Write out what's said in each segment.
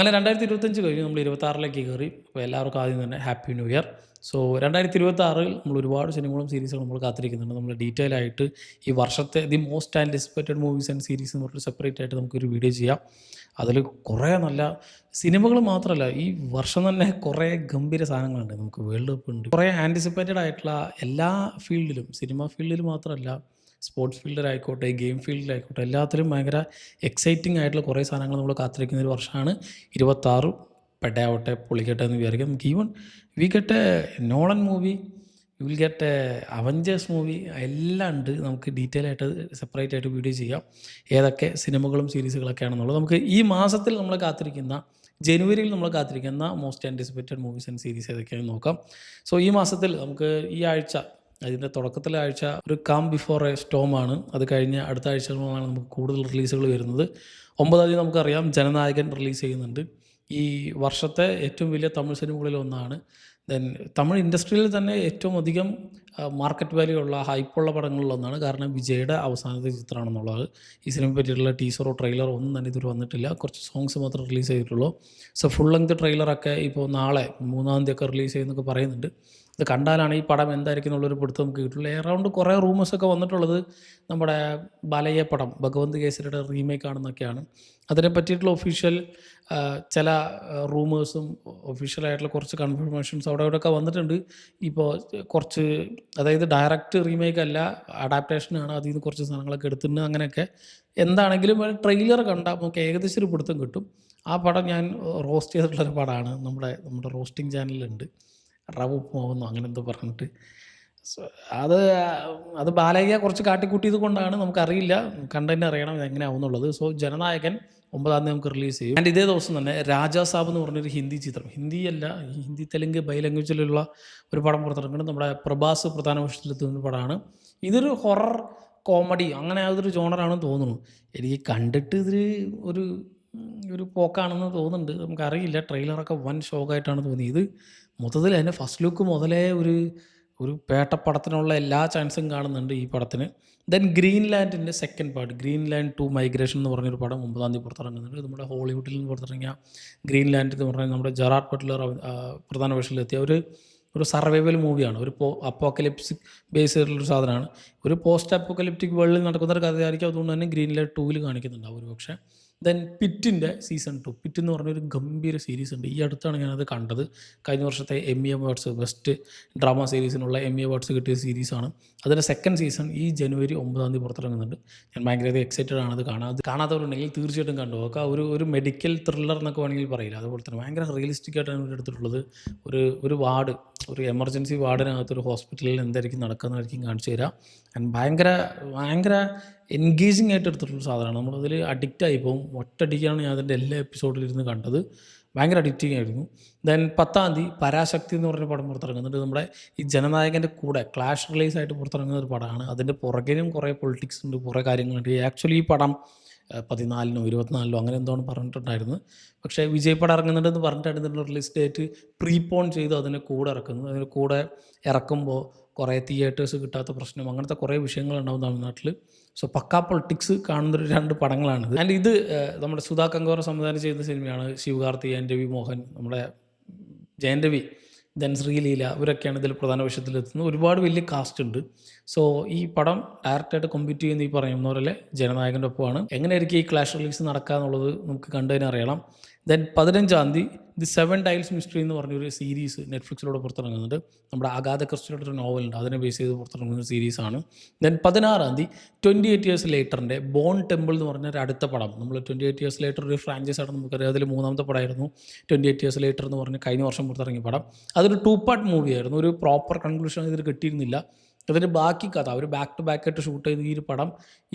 അങ്ങനെ 2025 കഴിഞ്ഞ് നമ്മൾ 26ലേക്ക് കയറി. അപ്പോൾ എല്ലാവർക്കും ആദ്യം തന്നെ ഹാപ്പി ന്യൂ ഇയർ. സോ 2026 നമ്മൾ ഒരുപാട് സിനിമകളും സീരീസുകളും നമ്മൾ കാത്തിരിക്കുന്നുണ്ട്. നമ്മൾ ഡീറ്റെയിൽ ആയിട്ട് ഈ വർഷത്തെ the most anticipated movies and series എന്ന് പറഞ്ഞിട്ട് സെപ്പറേറ്റ് ആയിട്ട് നമുക്കൊരു വീഡിയോ ചെയ്യാം. അതിൽ കുറേ നല്ല സിനിമകൾ മാത്രമല്ല, ഈ വർഷം തന്നെ കുറേ ഗംഭീര സാധനങ്ങളുണ്ട്. നമുക്ക് വേൾഡ് കപ്പ് ഉണ്ട്, കുറേ ആൻറ്റിസിപ്പേറ്റഡ് ആയിട്ടുള്ള എല്ലാ ഫീൽഡിലും, സിനിമ ഫീൽഡിൽ മാത്രമല്ല, സ്പോർട്സ് ഫീൽഡിലായിക്കോട്ടെ, ഗെയിം ഫീൽഡിലായിക്കോട്ടെ, എല്ലാത്തിലും ഭയങ്കര എക്സൈറ്റിംഗ് ആയിട്ടുള്ള കുറേ സാധനങ്ങൾ നമ്മൾ കാത്തിരിക്കുന്ന ഒരു വർഷമാണ് 26. പെടയാവട്ടെ, പൊളിക്കട്ടെ എന്ന് വിചാരിക്കാം. നമുക്ക് even we get A Nolan movie, you will get A Avengers movie, എല്ലാം ഉണ്ട്. നമുക്ക് ഡീറ്റെയിൽ ആയിട്ട് സെപ്പറേറ്റ് ആയിട്ട് വീഡിയോ ചെയ്യാം, ഏതൊക്കെ സിനിമകളും സീരീസുകളൊക്കെ ആണെന്നുള്ളത്. നമുക്ക് ഈ മാസത്തിൽ നമ്മൾ കാത്തിരിക്കുന്ന, ജനുവരിയിൽ നമ്മൾ കാത്തിരിക്കുന്ന most anticipated movies and series ഏതൊക്കെയാണെന്ന് നോക്കാം. സോ ഈ മാസത്തിൽ നമുക്ക് ഈ ആഴ്ച, അതിൻ്റെ തുടക്കത്തിലെ ആഴ്ച ഒരു കാം ബിഫോർ എ സ്റ്റോം ആണ്. അത് കഴിഞ്ഞ് അടുത്ത ആഴ്ചകളിലാണ് നമുക്ക് കൂടുതൽ റിലീസുകൾ വരുന്നത്. 9-ാം തീയതി നമുക്കറിയാം ജനനായകൻ റിലീസ് ചെയ്യുന്നുണ്ട്. ഈ വർഷത്തെ ഏറ്റവും വലിയ തമിഴ് സിനിമകളിൽ ഒന്നാണ്. ദെൻ തമിഴ് ഇൻഡസ്ട്രിയിൽ തന്നെ ഏറ്റവും അധികം മാർക്കറ്റ് വാല്യൂ ഉള്ള, ഹൈപ്പുള്ള പടങ്ങളിലൊന്നാണ്. കാരണം വിജയുടെ അവസാനത്തെ ചിത്രമാണെന്നുള്ളത്. ഈ സിനിമയെ പറ്റിയിട്ടുള്ള ടീസറോ ട്രെയിലറോ ഒന്നും തന്നെ ഇതുവരെ വന്നിട്ടില്ല. കുറച്ച് സോങ്സ് മാത്രം റിലീസ് ചെയ്തിട്ടുള്ളൂ. സോ ഫുൾ ലെങ്ത് ട്രെയിലറൊക്കെ ഇപ്പോൾ നാളെ 3-ാം തീയതിയൊക്കെ റിലീസ് ചെയ്യുന്നൊക്കെ പറയുന്നുണ്ട്. ഇത് കണ്ടാലാണ് ഈ പടം എന്തായിരിക്കും എന്നുള്ളൊരു പിടുത്തം നമുക്ക് കിട്ടുള്ളൂ. എറൗണ്ട് കുറേ റൂമേഴ്സൊക്കെ വന്നിട്ടുള്ളത് നമ്മുടെ ബാലയ്യ പടം ഭഗവന്ത് കേസരിയുടെ റീമേക്ക് ആണെന്നൊക്കെയാണ്. അതിനെ പറ്റിയിട്ടുള്ള ഒഫീഷ്യൽ ചില റൂമേഴ്സും ഒഫീഷ്യലായിട്ടുള്ള കുറച്ച് കൺഫർമേഷൻസ് അവിടെ ഇവിടെയൊക്കെ വന്നിട്ടുണ്ട്. ഇപ്പോൾ കുറച്ച്, അതായത് ഡയറക്റ്റ് റീമേക്ക് അല്ല, അഡാപ്റ്റേഷനാണ്. അതിൽ നിന്ന് കുറച്ച് സാധനങ്ങളൊക്കെ എടുത്തിട്ടുണ്ട്. അങ്ങനെയൊക്കെ എന്താണെങ്കിലും ട്രെയിലർ കണ്ടാൽ നമുക്ക് ഏകദേശം ഒരു പിടുത്തം കിട്ടും. ആ പടം ഞാൻ റോസ്റ്റ് ചെയ്തിട്ടുള്ളൊരു പടമാണ്. നമ്മുടെ റോസ്റ്റിംഗ് ചാനലിലുണ്ട്, റവ് ഉപ്പുമാവെന്നോ അങ്ങനെ എന്തോ പറഞ്ഞിട്ട്. സോ അത് ബാലയ്യ കുറച്ച് കാട്ടിക്കൂട്ടിയത് കൊണ്ടാണ്, നമുക്കറിയില്ല, കണ്ടന്റ് അറിയണം ഇതെങ്ങനെയാവുന്നുള്ളത്. സോ ജനനായകൻ 9-ാം തീയതി നമുക്ക് റിലീസ് ചെയ്യും. ആൻഡ് ഇതേ ദിവസം തന്നെ രാജാ സാബ് എന്ന് പറഞ്ഞൊരു ഹിന്ദി ചിത്രം, ഹിന്ദിയല്ല, ഹിന്ദി തെലുങ്ക് ബൈ ലാംഗ്വേജിലുള്ള ഒരു പടം പുറത്തിറങ്ങുന്നത്. നമ്മുടെ പ്രഭാസ് പ്രധാന വേഷത്തിലെത്തുന്ന പടമാണ്. ഇതൊരു ഹൊറർ കോമഡി അങ്ങനെ അതൊരു ജോണറാണെന്ന് തോന്നുന്നു. എനിക്ക് കണ്ടിട്ട് ഒരു പോക്കാണെന്ന് തോന്നുന്നുണ്ട്. നമുക്കറിയില്ല, ട്രെയിലറൊക്കെ വൻ ഷോക്കായിട്ടാണ് തോന്നിയത്. മൊത്തത്തിൽ അതിൻ്റെ ഫസ്റ്റ് ലുക്ക് മുതലേ ഒരു പേട്ടപ്പടത്തിനുള്ള എല്ലാ ചാൻസും കാണുന്നുണ്ട് ഈ പടത്തിന്. ദെൻ ഗ്രീൻലാൻഡിൻ്റെ സെക്കൻഡ് പാർട്ട്, ഗ്രീൻലാൻഡ് 2 മൈഗ്രേഷൻ എന്ന് പറഞ്ഞൊരു പടം 9-ാം തീയതി പുറത്തിറങ്ങുന്നുണ്ട്. നമ്മുടെ ഹോളിവുഡിൽ നിന്ന് പുറത്തിറങ്ങിയ ഗ്രീൻലാൻഡ് എന്ന് പറഞ്ഞാൽ നമ്മുടെ ജെറാർഡ് ബട്ട്ലർ പ്രധാന വേഷത്തിലെത്തിയ ഒരു സർവൈവൽ മൂവിയാണ്. ഒരു അപ്പോക്കലിപ്റ്റിക് ബേസ് ചെയ്തിട്ടുള്ളൊരു സാധനമാണ്. ഒരു പോസ്റ്റ് അപ്പോക്കലിപ്റ്റിക് വേൾഡിൽ നടക്കുന്ന ഒരു കഥയായിരിക്കും. അതുകൊണ്ട് തന്നെ ഗ്രീൻലാൻഡ് 2-ൽ കാണിക്കുന്നുണ്ടാവും ഒരു പക്ഷേ. ദെൻ പിറ്റിൻ്റെ സീസൺ 2, പിറ്റ് എന്ന് പറഞ്ഞൊരു ഗംഭീര സീരീസ് ഉണ്ട്. ഈ അടുത്താണ് ഞാനത് കണ്ടത്. കഴിഞ്ഞ വർഷത്തെ എമ്മി അവാർഡ്സ്, ബെസ്റ്റ് ഡ്രാമ സീരീസിനുള്ള എമ്മി അവാർഡ്സ് കിട്ടിയ സീരീസാണ്. അതിൻ്റെ സെക്കൻഡ് സീസൺ ഈ ജനുവരി 9-ാം തീയതി പുറത്തിറങ്ങുന്നുണ്ട്. ഞാൻ ഭയങ്കര എക്സൈറ്റഡ് ആണ് അത് കാണാത്തവരുണ്ടെങ്കിൽ തീർച്ചയായിട്ടും കണ്ടു നോക്കുക. ഒരു മെഡിക്കൽ ത്രില്ലർ എന്നൊക്കെ വേണമെങ്കിൽ പറയില്ല, അതുപോലെ തന്നെ ഭയങ്കര റിയലിസ്റ്റിക് ആയിട്ടാണ് ഇവിടെ എടുത്തിട്ടുള്ളത്. ഒരു എമർജൻസി വാർഡിനകത്ത് ഒരു ഹോസ്പിറ്റലിൽ എന്തായിരിക്കും നടക്കുന്നതായിരിക്കും കാണിച്ചു തരാം. ആൻഡ് ഭയങ്കര എൻഗേജിങ് ആയിട്ട് എടുത്തിട്ടുള്ള സാധനമാണ്. നമ്മളതിൽ അഡിക്റ്റായി പോകും. ഒറ്റയടിക്കാണ് ഞാൻ അതിൻ്റെ എല്ലാ എപ്പിസോഡിലിരുന്ന് കണ്ടത്. ഭയങ്കര അഡിക്റ്റിംഗ് ആയിരുന്നു. ദെൻ 10-ാം തീയതി പരാശക്തി എന്ന് പറഞ്ഞ പടം പുറത്തിറങ്ങുന്നുണ്ട്. നമ്മുടെ ഈ ജനനായകൻ്റെ കൂടെ ക്ലാഷ് റിലീസ് ആയിട്ട് പുറത്തിറങ്ങുന്ന ഒരു പടമാണ്. അതിൻ്റെ പുറകിലും കുറേ പൊളിറ്റിക്സ് ഉണ്ട്, കുറേ കാര്യങ്ങളുണ്ട്. ആക്ച്വലി ഈ പടം 14-നോ 24-നോ അങ്ങനെ എന്തോന്ന് പറഞ്ഞിട്ടുണ്ടായിരുന്നു. പക്ഷേ വിജയ് പടം ഇറങ്ങുന്നുണ്ടെന്ന് പറഞ്ഞിട്ടായിരുന്നു റിലീസ് ഡേറ്റ് പ്രീപോൺ ചെയ്ത് അതിൻ്റെ കൂടെ ഇറക്കുന്നത്. അതിൻ്റെ കൂടെ ഇറക്കുമ്പോൾ കുറേ തിയേറ്റേഴ്സ് കിട്ടാത്ത പ്രശ്നം, അങ്ങനത്തെ കുറേ വിഷയങ്ങളുണ്ടാവും തമിഴ്നാട്ടിൽ. സോ പക്കാ പൊളിറ്റിക്സ് കാണുന്നൊരു 2 പടങ്ങളാണിത്. ആൻഡ് ഇത് നമ്മുടെ സുധാ കങ്കോറ സംവിധാനം ചെയ്യുന്ന സിനിമയാണ്. ശിവകാർത്തികേയൻ, രവി മോഹൻ, നമ്മുടെ ജയൻ രവി, ദെൻ ശ്രീലീല, ഇവരൊക്കെയാണ് ഇതിൽ പ്രധാന വേഷത്തിലെത്തുന്നത്. ഒരുപാട് വലിയ കാസ്റ്റ് ഉണ്ട്. സോ ഈ പടം ഡയറക്റ്റായിട്ട് കോമ്പീറ്റ് ചെയ്യുന്ന ഈ പറയുന്ന പോലെ ജനനായകൻ്റെ ഒപ്പമാണ്. എങ്ങനെയായിരിക്കും ഈ ക്ലാഷ് റിലീസ് നടക്കുക എന്നുള്ളത് നമുക്ക് കണ്ടതിന് അറിയണം. ദെൻ 15-ാം തീയതി ദി 7 ടൈൽസ് മിസ്റ്ററി എന്ന് പറഞ്ഞൊരു സീരീസ് നെറ്റ്ഫ്ലിക്സിലൂടെ പുറത്തിറങ്ങുന്നുണ്ട്. നമ്മുടെ അഗാധ ക്രിസ്റ്റിയുടെ ഒരു നോവലുണ്ട്, അതിനെ ബേസ് ചെയ്ത് പുറത്തിറങ്ങുന്ന സീരീസാണ്. ദെൻ 16-ാം തീയതി 28 ഇയേഴ്സ് ലേറ്ററിൻ്റെ ബോൺ ടെമ്പിൾ എന്ന് പറഞ്ഞ ഒരു അടുത്ത പടം. നമ്മൾ 28 ഇയേഴ്സ് ലേറ്റർ ഒരു ഫ്രാഞ്ചൈസ് ആണ് നമുക്കറിയാം. അതിൽ 3-ാമത്തെ പടമായിരുന്നു 28 ഇയേഴ്സ് ലേറ്റർ എന്ന് പറഞ്ഞ് കഴിഞ്ഞ വർഷം പുറത്തിറങ്ങിയ പടം. അതൊരു 2 പാർട്ട് മൂവിയായിരുന്നു. ഒരു പ്രോപ്പർ കൺക്ലൂഷൻ ഇതിൽ കിട്ടിയിരുന്നില്ല. അതിൻ്റെ ബാക്കി കഥ അവർ ബാക്ക് ടു ബാക്ക് ആയിട്ട് ഷൂട്ട് ചെയ്ത് ഈ ഒരു പടം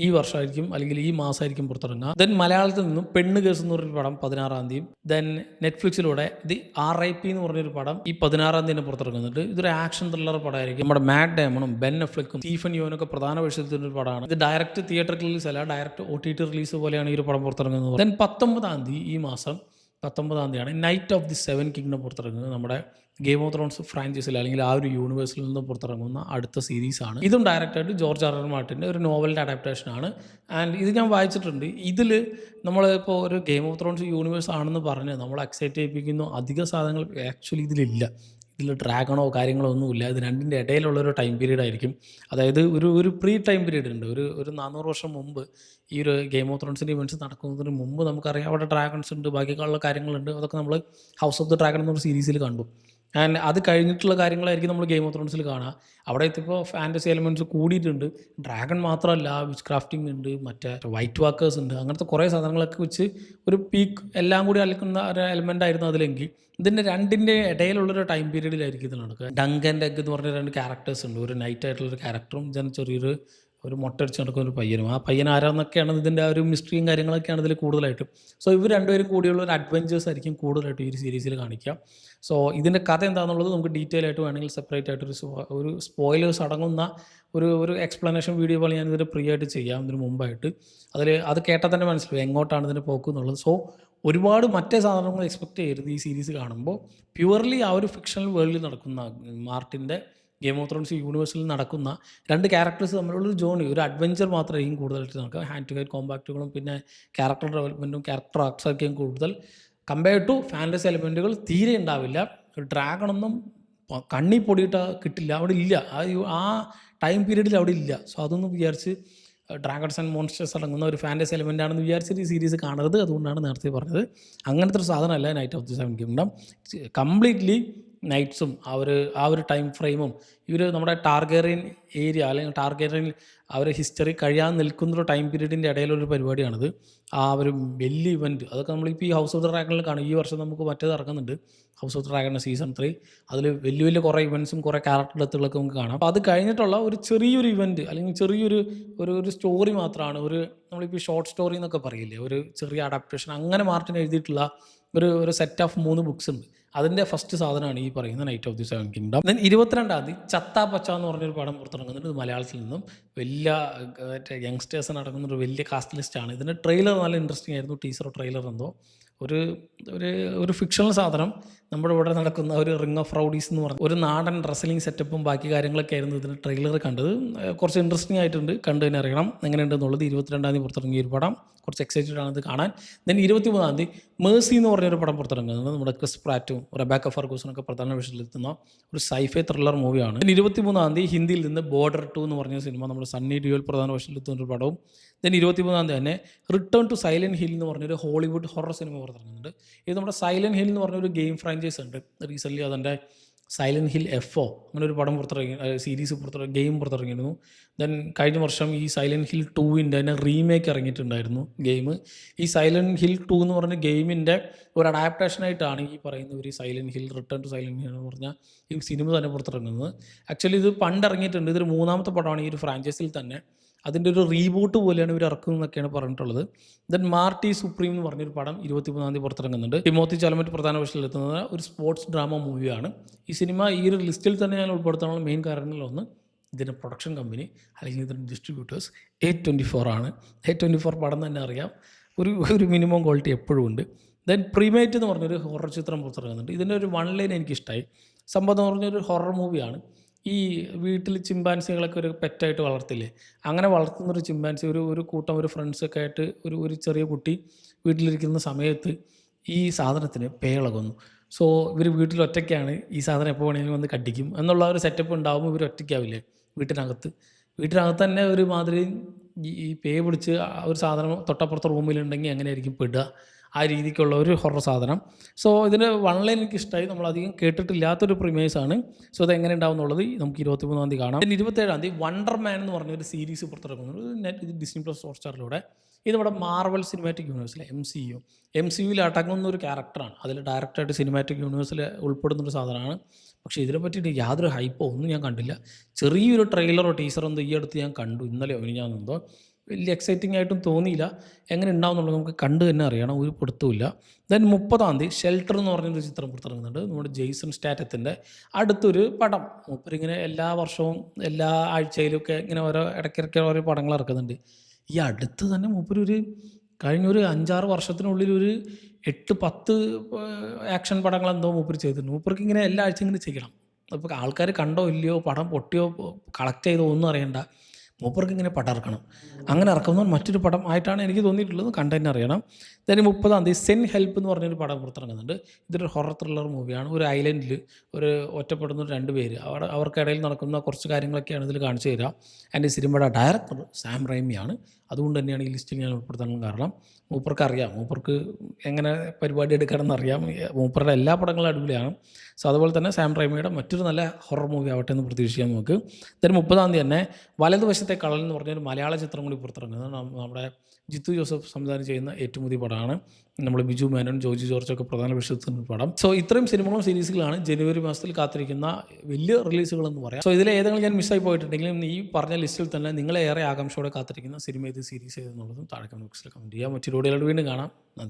ഈ വർഷമായിരിക്കും അല്ലെങ്കിൽ ഈ മാസമായിരിക്കും പുറത്തിറങ്ങുക. ദെൻ മലയാളത്തിൽ നിന്നും പെണ്ണ് കേസ് എന്ന് പറഞ്ഞൊരു പടം 16-ാം തീയതി. ദെൻ നെറ്റ്ഫ്ലിക്സിലൂടെ ദി RIP എന്ന് പറഞ്ഞൊരു പടം ഈ 16-ാം തീയതി തന്നെ പുറത്തിറങ്ങുന്നുണ്ട്. ഇതൊരു ആക്ഷൻ ത്രില്ലർ പടമായിരിക്കും. നമ്മുടെ മാറ്റ് ഡേമണും ബെൻ അഫ്ലെക്കും സ്റ്റീഫൻ യോനൊക്കെ പ്രധാന വേഷത്തിലുള്ള ഒരു പടമാണ്. ഇത് ഡയറക്റ്റ് തിയേറ്റർ റിലീസ് അല്ല, ഡയറക്റ്റ് OTT റിലീസ് പോലെയാണ് ഈ ഒരു പടം പുറത്തിറങ്ങുന്നത്. ദെൻ 19-ാം തീയതി ഈ മാസം 19-ാം തീയതിയാണ് നൈറ്റ് ഓഫ് ദി 7 കിങ്ഡം പുറത്തിറങ്ങുന്നത്. നമ്മുടെ ഗെയിം ഓഫ് ത്രോൺസ് ഫ്രാഞ്ചൈസിൽ അല്ലെങ്കിൽ ആ ഒരു യൂണിവേഴ്സിൽ നിന്ന് പുറത്തിറങ്ങുന്ന അടുത്ത സീരീസാണ്. ഇതും ഡയറക്റ്റായിട്ട് ജോർജ് ആർ ആർ മാർട്ടിൻ്റെ ഒരു നോവലിൻ്റെ അഡാപ്റ്റേഷനാണ്. ആൻഡ് ഇത് ഞാൻ വായിച്ചിട്ടുണ്ട്. ഇതിൽ നമ്മളിപ്പോൾ ഒരു ഗെയിം ഓഫ് ത്രോൺസ് യൂണിവേഴ്സ് ആണെന്ന് പറഞ്ഞ് നമ്മൾ എക്സൈറ്റ് ചെയ്യിപ്പിക്കുന്ന അധിക സാധനങ്ങൾ ആക്ച്വലി ഇതിലില്ല. ഇതിൽ ഡ്രാഗണോ കാര്യങ്ങളോ ഒന്നുമില്ല. ഇത് രണ്ടിൻ്റെ ഇടയിലുള്ളൊരു ടൈം പീരീഡ് ആയിരിക്കും. അതായത് ഒരു പ്രീ ടൈം പീരീഡ് ഉണ്ട്. ഒരു 400 വർഷം മുമ്പ് ഈ ഒരു ഗെയിം ഓഫ് ത്രോൺസിൻ്റെ ഇവൻറ്റ്സ് നടക്കുന്നതിന് മുമ്പ് നമുക്കറിയാം അവിടെ ഡ്രാഗൺസ് ഉണ്ട്, ബാക്കിയുള്ള കാര്യങ്ങളുണ്ട്. അതൊക്കെ നമ്മൾ ഹൗസ് ഓഫ് ദ ഡ്രാഗൺ എന്നൊരു സീരീസിൽ കണ്ടു. ആൻഡ് അത് കഴിഞ്ഞിട്ടുള്ള കാര്യങ്ങളായിരിക്കും നമ്മൾ ഗെയിം ഓഫ് ത്രോൺസിൽ കാണുക. അവിടെ എത്തിയപ്പോൾ ഫാൻറ്റസി എലമെൻറ്റ്സ് കൂടിയിട്ടുണ്ട്. ഡ്രാഗൺ മാത്രമല്ല, വിച്ച് ക്രാഫ്റ്റിംഗ് ഉണ്ട്, മറ്റേ വൈറ്റ് വാക്കേഴ്സ് ഉണ്ട്, അങ്ങനത്തെ കുറേ സാധനങ്ങളൊക്കെ വെച്ച് ഒരു പീക്ക് എല്ലാം കൂടി അലക്കുന്ന ഒരു എലമെൻ്റ് ആയിരുന്നു അതിലെങ്കിൽ. ഇതിൻ്റെ രണ്ടിൻ്റെ ഇടയിലുള്ളൊരു ടൈം പീരീഡിലായിരിക്കും ഇത് നടക്കുക. ഡങ്കൻ്റെ എഗ് എന്ന് പറഞ്ഞ 2 ക്യാരക്ടേഴ്സ് ഉണ്ട്. ഒരു നൈറ്റ് ആയിട്ടുള്ളൊരു ക്യാരക്ടറും ഞാൻ ചെറിയൊരു മൊട്ടടിച്ച് നടക്കുന്ന ഒരു പയ്യനും. ആ പയ്യൻ ആരാന്നൊക്കെയാണ് ഇതിൻ്റെ ആ ഒരു മിസ്റ്ററിയും കാര്യങ്ങളൊക്കെയാണ് ഇതിൽ കൂടുതലായിട്ടും. സോ ഇവർ രണ്ടുപേരും കൂടിയുള്ള ഒരു അഡ്വഞ്ചേഴ്സ് ആയിരിക്കും കൂടുതലായിട്ട് ഈ ഒരു സീരീസിൽ കാണിക്കുക. സോ ഇതിൻ്റെ കഥ എന്താണെന്നുള്ളത് നമുക്ക് ഡീറ്റെയിൽ ആയിട്ട് വേണമെങ്കിൽ സെപ്പറേറ്റ് ആയിട്ട് ഒരു സ്പോയിലേഴ്സ് അടങ്ങുന്ന ഒരു എക്സ്പ്ലനേഷൻ വീഡിയോ പോലെ ഞാൻ ഇതിന് ഫ്രീ ആയിട്ട് ചെയ്യാം ഇതിന് മുമ്പായിട്ട്. അത് കേട്ടാൽ തന്നെ മനസ്സിലാവും എങ്ങോട്ടാണ് ഇതിൻ്റെ പോക്ക് എന്നുള്ളത്. സോ ഒരുപാട് മറ്റേ സാധനങ്ങൾ എക്സ്പെക്റ്റ് ചെയ്യരുത് ഈ സീരീസ് കാണുമ്പോൾ. പ്യുവർലി ആ ഒരു ഫിക്ഷണൽ വേൾഡിൽ നടക്കുന്ന മാർട്ടിൻ്റെ ഗെയിം ഓഫ് ത്രോൺസ് യൂണിവേഴ്സിൽ നടക്കുന്ന 2 ക്യാരക്ടേഴ്സ് തമ്മിലുള്ളൊരു ജേർണി, ഒരു അഡ്വഞ്ചർ മാത്രമായിരിക്കും കൂടുതലായിട്ട് നടക്കുക. ഹാൻഡ് ടു ഹാൻഡ് കോമ്പാക്റ്റുകളും പിന്നെ ക്യാരക്ടർ ഡെവലപ്മെൻറ്റും ക്യാരക്ടർ ആർട്സൊക്കെയും കൂടുതൽ. കമ്പയർ ടു ഫാൻറ്റസി എലമെൻറ്റുകൾ തീരെ ഉണ്ടാവില്ല. ഡ്രാഗണൊന്നും കണ്ണി പൊടിയിട്ട് കിട്ടില്ല, അവിടെ ഇല്ല. ആ ടൈം പീരീഡിൽ അവിടെ ഇല്ല. സോ അതൊന്നും വിചാരിച്ച് ഡ്രാഗൺസ് ആൻഡ് മോൺസ്റ്റേഴ്സ് അടങ്ങുന്ന ഒരു ഫാൻറ്റസി എലമെൻ്റ് ആണെന്ന് വിചാരിച്ചിട്ട് ഈ സീരീസ് കാണരുത്. അതുകൊണ്ടാണ് നേരത്തെ പറഞ്ഞത്. അങ്ങനത്തെ ഒരു സാധനമല്ല knight of the seven kingdom. Completely നൈറ്റ്സും ആ ഒരു ടൈം ഫ്രെയിമും ഇവർ നമ്മുടെ ടാർഗേറിയൻ ഏരിയ അല്ലെങ്കിൽ ടാർഗേറിയൻ ആ ഒരു ഹിസ്റ്ററി കഴിയാൻ നിൽക്കുന്നൊരു ടൈം പീരീഡിൻ്റെ ഇടയിലൊരു പരിപാടിയാണിത്. ആ ഒരു വലിയ ഇവൻറ്റ് അതൊക്കെ നമ്മളിപ്പോൾ ഈ ഹൗസ് ഓഫ് ദ ഡ്രാഗണിൽ കാണും. ഈ വർഷം നമുക്ക് മറ്റേത് ഇറങ്ങുന്നുണ്ട്, house of the dragon season 3. അതിൽ വലിയ കുറേ ഇവൻറ്റ്സും കുറേ ക്യാരക്ടർ ഡെത്തുകളൊക്കെ നമുക്ക് കാണാം. അപ്പോൾ അത് കഴിഞ്ഞിട്ടുള്ള ഒരു ചെറിയൊരു ഇവൻറ്റ് അല്ലെങ്കിൽ ചെറിയൊരു സ്റ്റോറി മാത്രമാണ്. നമ്മളിപ്പോൾ ഷോർട്ട് സ്റ്റോറി എന്നൊക്കെ പറയില്ലേ, ഒരു ചെറിയ അഡാപ്റ്റേഷൻ. അങ്ങനെ മാർട്ടിൻ എഴുതിയിട്ടുള്ള ഒരു സെറ്റ് ഓഫ് 3 ബുക്സ് ഉണ്ട്. അതിൻ്റെ ഫസ്റ്റ് സാധനമാണ് ഈ പറയുന്ന night of the seven kingdom. Then 22-ാം തീയതി ചത്താ പച്ച എന്ന് പറഞ്ഞൊരു പടം പുറത്തിറങ്ങുന്നുണ്ട്. ഇത് മലയാളത്തിൽ നിന്നും വലിയ യങ്സ്റ്റേഴ്സ് നടക്കുന്ന ഒരു വലിയ കാസ്റ്റ് ലിസ്റ്റാണ്. ഇതിൻ്റെ ട്രെയിലർ നല്ല ഇൻട്രസ്റ്റിംഗ് ആയിരുന്നു. ടീസറോ ട്രെയിലർ എന്തോ ഒരു ഫിക്ഷണൽ സാധനം നമ്മുടെ ഇവിടെ നടക്കുന്ന ഒരു റിംഗ് ഓഫ് റൗഡീസ് എന്ന് പറഞ്ഞ ഒരു നാടൻ റെസ്ലിംഗ് സെറ്റപ്പും ബാക്കി കാര്യങ്ങളൊക്കെ ആയിരുന്നു ഇതിൻ്റെ ട്രെയിലർ കണ്ടത്. കുറച്ച് ഇൻട്രസ്റ്റിംഗ് ആയിട്ടുണ്ട്, കണ്ടു തന്നെ അറിയണം എങ്ങനെയുണ്ടെന്നുള്ളത്. 22-ാം തീയതി പുറത്തിറങ്ങിയ ഒരു പടം, കുറച്ച് എക്സൈറ്റഡ് ആണ് ഇത് കാണാൻ. ദെൻ 23-ാം തീയതി മേഴ്സി എന്ന് പറഞ്ഞൊരു പടം പുറത്തിറങ്ങുന്നത്. നമ്മുടെ ക്രിസ് പ്രാറ്റും റെബേക്ക ഫർഗൂസനൊക്കെ പ്രധാന വേഷത്തിലെത്തുന്ന ഒരു സൈഫൈ ത്രില്ലർ മൂവിയാണ്. 23-ാം തീയതി ഹിന്ദിയിൽ നിന്ന് ബോർഡർ 2 എന്ന് പറഞ്ഞ സിനിമ, നമ്മുടെ സണ്ണി ഡ്യൂവൽ പ്രധാന വേഷത്തിലെത്തുന്ന ഒരു പടവും. ദെൻ 23-ാം തീയതി തന്നെ റിട്ടേൺ ടു സൈലൻറ്റ് ഹിൽ എന്ന് പറഞ്ഞൊരു ഹോളിവുഡ് ഹൊറർ സിനിമ പുറത്തിറങ്ങുന്നുണ്ട്. ഇത് നമ്മുടെ സൈലൻറ്റ് ഹിൽ എന്ന് പറഞ്ഞൊരു ഗെയിം ഫ്രാഞ്ചൈസ് ഉണ്ട്. റീസെൻ്റ്ലി അതിൻ്റെ സൈലൻറ്റ് ഹിൽ FO അങ്ങനെ ഒരു പടം സീരീസ് ഗെയിം പുറത്തിറങ്ങിയിരുന്നു. ദെൻ കഴിഞ്ഞ വർഷം ഈ സൈലൻറ്റ് ഹിൽ 2-ൻ്റെ തന്നെ റീമേക്ക് ഇറങ്ങിയിട്ടുണ്ടായിരുന്നു ഗെയിം. ഈ സൈലൻറ്റ് ഹിൽ 2 എന്ന് പറഞ്ഞ ഗെയിമിൻ്റെ ഒരു അഡാപ്റ്റേഷനായിട്ടാണ് ഈ പറയുന്ന ഒരു silent hill return to silent hill എന്ന് പറഞ്ഞാൽ ഈ സിനിമ തന്നെ പുറത്തിറങ്ങുന്നത്. ആക്ച്വലി ഇത് പണ്ട് ഇറങ്ങിയിട്ടുണ്ട്. ഇതൊരു 3ാമത്തെ പടമാണ് ഈ ഒരു ഫ്രാഞ്ചൈസിൽ തന്നെ. അതിൻ്റെ ഒരു റീബൂട്ട് പോലെയാണ് ഇവർ ഇറക്കുന്നതെന്നൊക്കെയാണ് പറഞ്ഞിട്ടുള്ളത്. ദെൻ മാർട്ടി സുപ്രീം എന്ന് പറഞ്ഞൊരു പടം 23-ാം തീയതി പുറത്തിറങ്ങുന്നുണ്ട്. ടിമോത്തി ചാലമറ്റ് പ്രധാന വേഷത്തിലെത്തുന്നത് ഒരു സ്പോർട്സ് ഡ്രാമ മൂവിയാണ്. ഈ സിനിമ ഈ ഒരു ലിസ്റ്റിൽ തന്നെ ഞാൻ ഉൾപ്പെടുത്താനുള്ള മെയിൻ കാരണങ്ങളിലൊന്ന് ഇതിൻ്റെ പ്രൊഡക്ഷൻ കമ്പനി അല്ലെങ്കിൽ ഇതിൻ്റെ ഡിസ്ട്രിബ്യൂട്ടേഴ്സ് A24 ആണ്. A24 പടം തന്നെ അറിയാം, ഒരു മിനിമം ക്വാളിറ്റി എപ്പോഴും ഉണ്ട്. ദെൻ പ്രീമേറ്റ് എന്ന് പറഞ്ഞൊരു ഹൊറർ ചിത്രം പുറത്തിറങ്ങുന്നുണ്ട്. ഇതിൻ്റെ ഒരു 1 ലൈൻ എനിക്കിഷ്ടമായി. സംഭവം എന്ന് പറഞ്ഞൊരു ഹൊറർ മൂവിയാണ്. ഈ വീട്ടിൽ ചിമ്പാൻസികളൊക്കെ ഒരു പെറ്റായിട്ട് വളർത്തില്ലേ, അങ്ങനെ വളർത്തുന്നൊരു ചിമ്പാൻസി ഒരു കൂട്ടം ഒരു ഫ്രണ്ട്സൊക്കെ ആയിട്ട് ഒരു ചെറിയ കുട്ടി വീട്ടിലിരിക്കുന്ന സമയത്ത് ഈ സാധനത്തിന് പേളകുന്നു. സോ ഇവർ വീട്ടിൽ ഒറ്റയ്ക്കാണ്, ഈ സാധനം എപ്പോൾ വേണമെങ്കിലും വന്ന് കടിക്കും എന്നുള്ള ഒരു സെറ്റപ്പ് ഉണ്ടാകുമ്പോൾ ഇവർ ഒറ്റയ്ക്കാവില്ലേ വീട്ടിനകത്ത് തന്നെ ഒരുമാതിരി ഈ പേ പിടിച്ച് ഒരു സാധനം തൊട്ടപ്പുറത്തെ റൂമിലുണ്ടെങ്കിൽ എങ്ങനെയായിരിക്കും പെടുക, ആ രീതിക്കുള്ള ഒരു ഹൊറർ സാധനം. സോ ഇതിന് 1 ലൈൻ എനിക്ക് ഇഷ്ടമായി. നമ്മളധികം കേട്ടിട്ടില്ലാത്തൊരു പ്രിമേഴ്സാണ്. സോ അത് എങ്ങനെ ഉണ്ടാവും എന്നുള്ളത് നമുക്ക് 23-ാം തീയതി കാണാം. 27-ാം തീയതി വണ്ടർ മാൻ എന്ന് പറഞ്ഞൊരു സീരീസ് പുറത്തിറങ്ങുന്നത് ഇത് Disney+ ഹോട്ട്സ്റ്റാറിലൂടെ. ഇത് നമ്മുടെ മാർവൽ സിനിമാറ്റിക് യൂണിവേഴ്സിലെ MCU അടങ്ങുന്ന ഒരു ക്യാരക്ടറാണ്. അതിൽ ഡയറക്റ്റായിട്ട് സിനിമാറ്റിക് യൂണിവേഴ്സിൽ ഉൾപ്പെടുന്നൊരു സാധനമാണ്. പക്ഷേ ഇതിനെ പറ്റിയിട്ട് യാതൊരു ഹൈപ്പോ ഒന്നും ഞാൻ കണ്ടില്ല. ചെറിയൊരു ട്രെയിലറോ ടീസറോ എന്തോ ഈ അടുത്ത് ഞാൻ കണ്ടു, ഇന്നലെയോ മിനിഞ്ഞാന്നെന്തോ. വലിയ എക്സൈറ്റിംഗ് ആയിട്ടും തോന്നിയില്ല. എങ്ങനെ ഉണ്ടാവും എന്നുള്ളത് നമുക്ക് കണ്ടു തന്നെ അറിയണം, ഒരു പിടുത്തമില്ല. ദെൻ 30-ാം തീയതി ഷെൽട്ടർ എന്ന് പറഞ്ഞൊരു ചിത്രം പുറത്തിറങ്ങുന്നുണ്ട്. നമ്മുടെ ജെയ്സൺ സ്റ്റാറ്റത്തിൻ്റെ അടുത്തൊരു പടം. മൂപ്പരിങ്ങനെ എല്ലാ വർഷവും എല്ലാ ആഴ്ചയിലൊക്കെ ഇങ്ങനെ ഇടയ്ക്കിടയ്ക്ക് ഓരോ പടങ്ങൾ ഇറക്കുന്നുണ്ട്. ഈ അടുത്ത് തന്നെ മൂപ്പരൊരു കഴിഞ്ഞൊരു 5-6 വർഷത്തിനുള്ളിൽ ഒരു 8-10 ആക്ഷൻ പടങ്ങളെന്തോ മൂപ്പര് ചെയ്തിട്ടുണ്ട്. മൂപ്പർക്ക് ഇങ്ങനെ എല്ലാ ആഴ്ചയും ഇങ്ങനെ ചെയ്യണം. അപ്പോൾ ആൾക്കാർ കണ്ടോ ഇല്ലയോ, പടം പൊട്ടിയോ കളക്ട് ചെയ്തോ ഒന്നും അറിയണ്ട. മൂപ്പർക്ക് ഇങ്ങനെ പടം ഇറക്കണം. അങ്ങനെ ഇറക്കുന്ന മറ്റൊരു പടം ആയിട്ടാണ് എനിക്ക് തോന്നിയിട്ടുള്ളത്. കണ്ടന്റ് അറിയണം. then 30-ാം തീയതി സെൻ ഹെൽപ്പ് എന്ന് പറഞ്ഞൊരു പടം പുറത്തിറങ്ങുന്നുണ്ട്. ഇതൊരു ഹൊറർ ത്രില്ലർ മൂവിയാണ്. ഒരു ഐലൻഡിൽ ഒരു ഒറ്റപ്പെടുന്ന 2 പേര് അവർക്കിടയിൽ നടക്കുന്ന കുറച്ച് കാര്യങ്ങളൊക്കെയാണ് ഇതിൽ കാണിച്ചു തരിക. ആൻഡ് ഈ സിനിമയുടെ ഡയറക്ടർ സാം റൈമിയാണ്. അതുകൊണ്ട് തന്നെയാണ് ഈ ലിസ്റ്റിൽ ഞാൻ ഉൾപ്പെടുത്താനുള്ള കാരണം. മൂപ്പർക്ക് അറിയാം, മൂപ്പർക്ക് എങ്ങനെ പരിപാടി എടുക്കണമെന്ന് അറിയാം. മൂപ്പറുടെ എല്ലാ പടങ്ങളും അടിപൊളിയാണ്. സോ അതുപോലെ തന്നെ സാം റൈമിയുടെ മറ്റൊരു നല്ല ഹൊറർ മൂവി ആവട്ടെ എന്ന് പ്രതീക്ഷിക്കാം നമുക്ക്. then 30-ാം തീയതി തന്നെ വലതുവശത്തെ കള്ളൻ എന്ന് പറഞ്ഞൊരു മലയാള ചിത്രം കൂടി പുറത്തിറങ്ങുന്നത്. നമ്മുടെ ജിത്തു ജോസഫ് സംവിധാനം ചെയ്യുന്ന ഏറ്റവും പുതിയ പടമാണ്. നമ്മൾ ബിജു മേനോൻ, ജോജി ജോർജൊക്കെ പ്രധാന വിഷയത്തിൻ്റെ പടം. സോ ഇത്രയും സിനിമകളും സീരീസുകളാണ് ജനുവരി മാസത്തിൽ കാത്തിരിക്കുന്ന വലിയ റിലീസുകളെന്ന് പറയാം. സോ ഇതിൽ ഏതെങ്കിലും ഞാൻ മിസ്സായി പോയിട്ടുണ്ടെങ്കിലും ഈ പറഞ്ഞ ലിസ്റ്റിൽ തന്നെ നിങ്ങളെ ഏറെ ആകാംക്ഷയോടെ കാത്തിരിക്കുന്ന സിനിമ ഏത്, സീരീസ് ഏതെന്നുള്ളതും താഴെ കമന്റ് ബോക്സിൽ കമൻറ്റ് ചെയ്യാം. മറ്റൊരു വീഡിയോയിലൂടെ വീണ്ടും കാണാം. നന്ദി.